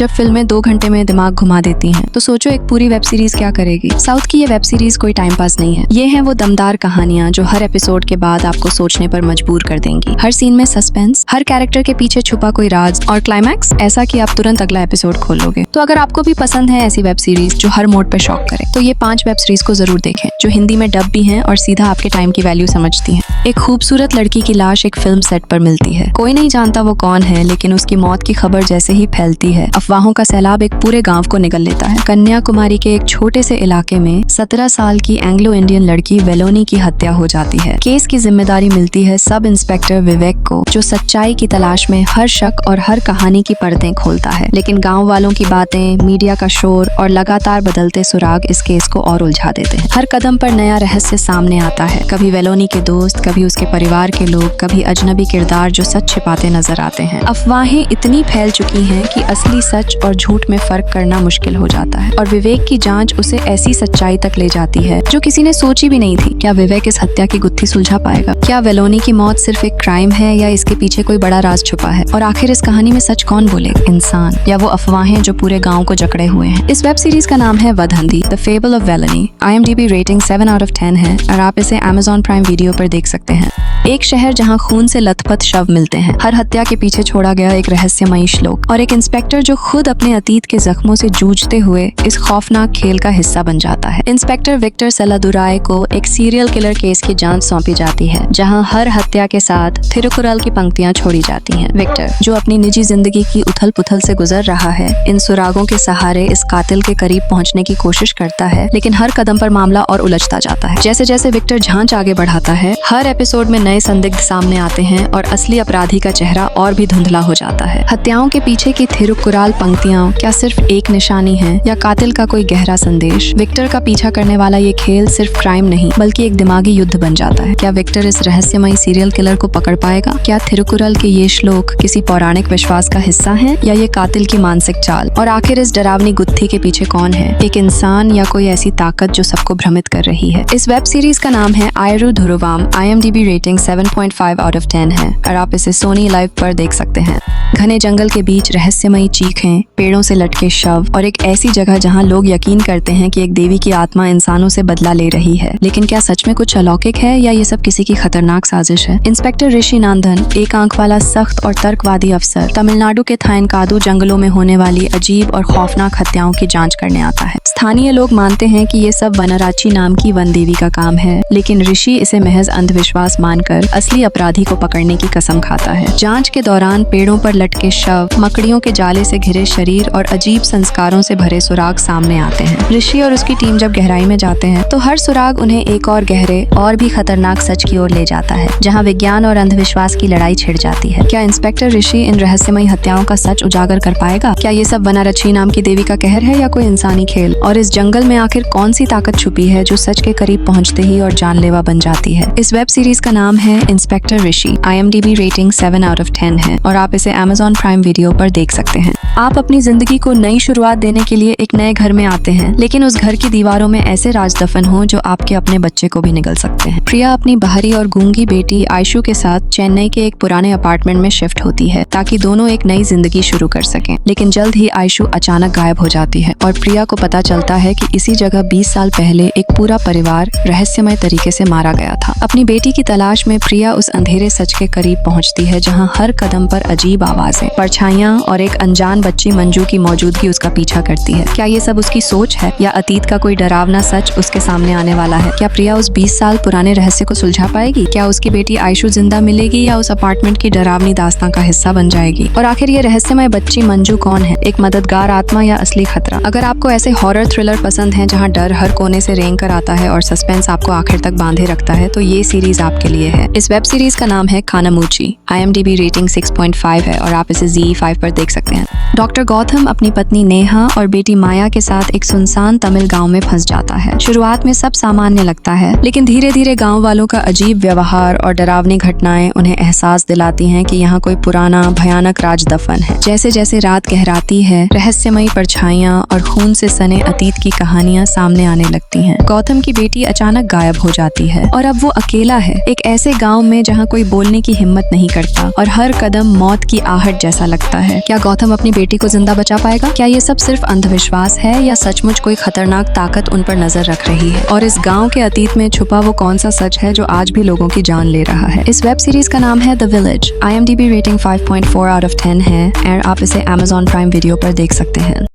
जब फिल्में 2 घंटे में दिमाग घुमा देती हैं, तो सोचो एक पूरी वेब सीरीज क्या करेगी। साउथ की ये वेब सीरीज कोई टाइम पास नहीं है। ये हैं वो दमदार कहानियां जो हर एपिसोड के बाद आपको सोचने पर मजबूर कर देंगी। हर सीन में सस्पेंस, हर कैरेक्टर के पीछे छुपा कोई राज और क्लाइमैक्स ऐसा कि आप तुरंत अगला एपिसोड खोलोगे। तो अगर आपको भी पसंद है ऐसी वेब सीरीज जो हर मोड पे शॉक करे, तो ये 5 वेब सीरीज को जरूर देखें जो हिंदी में डब भी हैं और सीधा आपके टाइम की वैल्यू समझती हैं। एक खूबसूरत लड़की की लाश एक फिल्म सेट पर मिलती है। कोई नहीं जानता वो कौन है, लेकिन उसकी मौत की खबर जैसे ही फैलती है, अफवाहों का सैलाब एक पूरे गांव को निगल लेता है। कन्याकुमारी के एक छोटे से इलाके में 17 साल की एंग्लो इंडियन लड़की वेलोनी की हत्या हो जाती है। केस की जिम्मेदारी मिलती है सब इंस्पेक्टर विवेक को, जो सच्चाई की तलाश में हर शक और हर कहानी की परतें खोलता है। लेकिन गाँव वालों की बातें, मीडिया का शोर और लगातार बदलते सुराग इस केस को और उलझा देते हैं। हर कदम पर नया रहस्य सामने आता है। कभी वेलोनी के दोस्त, कभी उसके परिवार के लोग, कभी अजनबी किरदार जो सच छिपाते नजर आते हैं। अफवाहें इतनी फैल चुकी हैं कि असली सच और झूठ में फर्क करना मुश्किल हो जाता है, और विवेक की जांच उसे ऐसी सच्चाई तक ले जाती है जो किसी ने सोची भी नहीं थी। क्या विवेक इस हत्या की गुत्थी सुलझा पाएगा? क्या वेलोनी की मौत सिर्फ एक क्राइम है या इसके पीछे कोई बड़ा राज छुपा है? और आखिर इस कहानी में सच कौन बोलेगा, इंसान या वो अफवाहें जो पूरे गाँव को जकड़े हुए हैं? इस वेब सीरीज का नाम है Vadhandhi, the fable of Velonie. IMDb rating 7 out of 10 है और आप इसे Amazon प्राइम वीडियो पर देख सकते हैं। एक शहर जहां खून से लथपथ शव मिलते हैं, हर हत्या के पीछे छोड़ा गया एक रहस्यमयी श्लोक, और एक इंस्पेक्टर जो खुद अपने अतीत के जख्मों से जूझते हुए इस खौफनाक खेल का हिस्सा बन जाता है। इंस्पेक्टर विक्टर सेलादुराय को एक सीरियल किलर केस की जांच सौंपी जाती है, जहां हर हत्या के साथ थिरुकुरल की पंक्तियां छोड़ी जाती हैं। विक्टर, जो अपनी निजी जिंदगी की उथल पुथल से गुजर रहा है, इन सुरागों के सहारे इस कातिल के करीब पहुंचने की कोशिश करता है, लेकिन हर कदम पर मामला और उलझता जाता है। जैसे जैसे विक्टर झांच आगे बढ़ाता है, हर एपिसोड में नए संदिग्ध सामने आते हैं और असली अपराधी का चेहरा और भी धुंधला हो जाता है। हत्याओं के पीछे की थिरुकुराल पंक्तियां क्या सिर्फ एक निशानी है या कातिल का कोई गहरा संदेश? विक्टर का पीछा करने वाला ये खेल सिर्फ क्राइम नहीं बल्कि एक दिमागी युद्ध बन जाता है। क्या विक्टर इस रहस्यमयी सीरियल किलर को पकड़ पाएगा? क्या थिरुकुरल के ये श्लोक किसी पौराणिक विश्वास का हिस्सा है या ये कातिल की मानसिक चाल? और आखिर इस डरावनी गुत्थी के पीछे कौन है, एक इंसान या कोई ऐसी ताकत जो सबको भ्रमित कर रही है? इस वेब सीरीज का नाम है आयरू धुरुवाम। IMDb रेटिंग 7.5 out of 10 है और आप इसे सोनी लाइव पर देख सकते हैं। घने जंगल के बीच रहस्यमयी चीखें, पेड़ों से लटके शव और एक ऐसी जगह जहां लोग यकीन करते हैं कि एक देवी की आत्मा इंसानों से बदला ले रही है। लेकिन क्या सच में कुछ अलौकिक है या ये सब किसी की खतरनाक साजिश है? इंस्पेक्टर ऋषि नंदन, एक आंख वाला सख्त और तर्कवादी अफसर, तमिलनाडु के थायनकादु जंगलों में होने वाली अजीब और खौफनाक हत्याओं की जांच करने आता है। स्थानीय लोग मानते हैं कि ये सब वनराची नाम की वन देवी का काम है, लेकिन ऋषि इसे महज अंधविश्वास मानकर असली अपराधी को पकड़ने की कसम खाता है। जांच के दौरान पेड़ों पर लटके शव, मकड़ियों के जाले से घिरे शरीर और अजीब संस्कारों से भरे सुराग सामने आते हैं। ऋषि और उसकी टीम जब गहराई में जाते हैं तो हर सुराग उन्हें एक और गहरे और भी खतरनाक सच की ओर ले जाता है, जहां विज्ञान और अंधविश्वास की लड़ाई छिड़ जाती है। क्या इंस्पेक्टर ऋषि इन रहस्यमयी हत्याओं का सच उजागर कर पाएगा? क्या ये सब वनरक्षी नाम की देवी का कहर है या कोई इंसानी खेल? और इस जंगल में आखिर कौन सी ताकत छुपी है जो सच के करीब पहुंचते ही और जानलेवा बन जाती है? इस वेब सीरीज का नाम है inspector Rishi. IMDb rating 7 out of 10 है और आप इसे Amazon प्राइम वीडियो पर देख सकते हैं। आप अपनी जिंदगी को नई शुरुआत देने के लिए एक नए घर में आते हैं, लेकिन उस घर की दीवारों में ऐसे राज दफन हो जो आपके अपने बच्चे को भी निगल सकते हैं। प्रिया अपनी बाहरी और गूंगी बेटी आयशु के साथ चेन्नई के एक पुराने अपार्टमेंट में शिफ्ट होती है ताकि दोनों एक नई जिंदगी शुरू कर सकें। लेकिन जल्द ही आयशु अचानक गायब हो जाती है और प्रिया को पता चलता है कि इसी जगह 20 साल पहले एक पूरा परिवार रहस्यमय तरीके से मारा गया था। अपनी बेटी की तलाश में प्रिया उस अंधेरे सच के करीब पहुंचती है जहां हर कदम पर अजीब आवाजें, परछाइयां और एक अनजान बच्ची मंजू की मौजूदगी उसका पीछा करती है। क्या ये सब उसकी सोच है या अतीत का कोई डरावना सच उसके सामने आने वाला है? क्या प्रिया उस 20 साल पुराने रहस्य को सुलझा पाएगी? क्या उसकी बेटी आयशु जिंदा मिलेगी या उस अपार्टमेंट की डरावनी दास्तां का हिस्सा बन जाएगी? और आखिर ये रहस्यमय बच्ची मंजू कौन है, एक मददगार आत्मा या असली खतरा? अगर आपको ऐसे हॉरर थ्रिलर पसंद हैं जहां डर हर कोने से रेंग कर आता है और सस्पेंस आपको आखिर तक बांधे रखता है, तो ये सीरीज आपके लिए है। इस वेब सीरीज का नाम है कानामुची। IMDb रेटिंग 6.5 है और आप इसे ZEE5 पर देख सकते हैं। डॉक्टर गौतम अपनी पत्नी नेहा और बेटी माया के साथ एक सुनसान तमिल गांव में फंस जाता है। शुरुआत में सब सामान्य लगता है, लेकिन धीरे धीरे गांव वालों का अजीब व्यवहार और डरावनी घटनाएं उन्हें एहसास दिलाती हैं कि यहाँ कोई पुराना भयानक राज दफन है। जैसे जैसे रात गहराती है, रहस्यमयी परछाइयां और खून से सने अतीत की कहानियां सामने आने लगती हैं। गौतम की बेटी अचानक गायब हो जाती है और अब वो अकेला है, एक ऐसे गाँव में जहाँ कोई बोलने की हिम्मत नहीं करता और हर कदम मौत की आहट जैसा लगता है। क्या गौतम अपनी बेटी बेटी को जिंदा बचा पाएगा? क्या ये सब सिर्फ अंधविश्वास है या सचमुच कोई खतरनाक ताकत उन पर नजर रख रही है? और इस गांव के अतीत में छुपा वो कौन सा सच है जो आज भी लोगों की जान ले रहा है? इस वेब सीरीज का नाम है the village. IMDb rating 5.4 out of 10 है और आप इसे Amazon प्राइम वीडियो पर देख सकते हैं।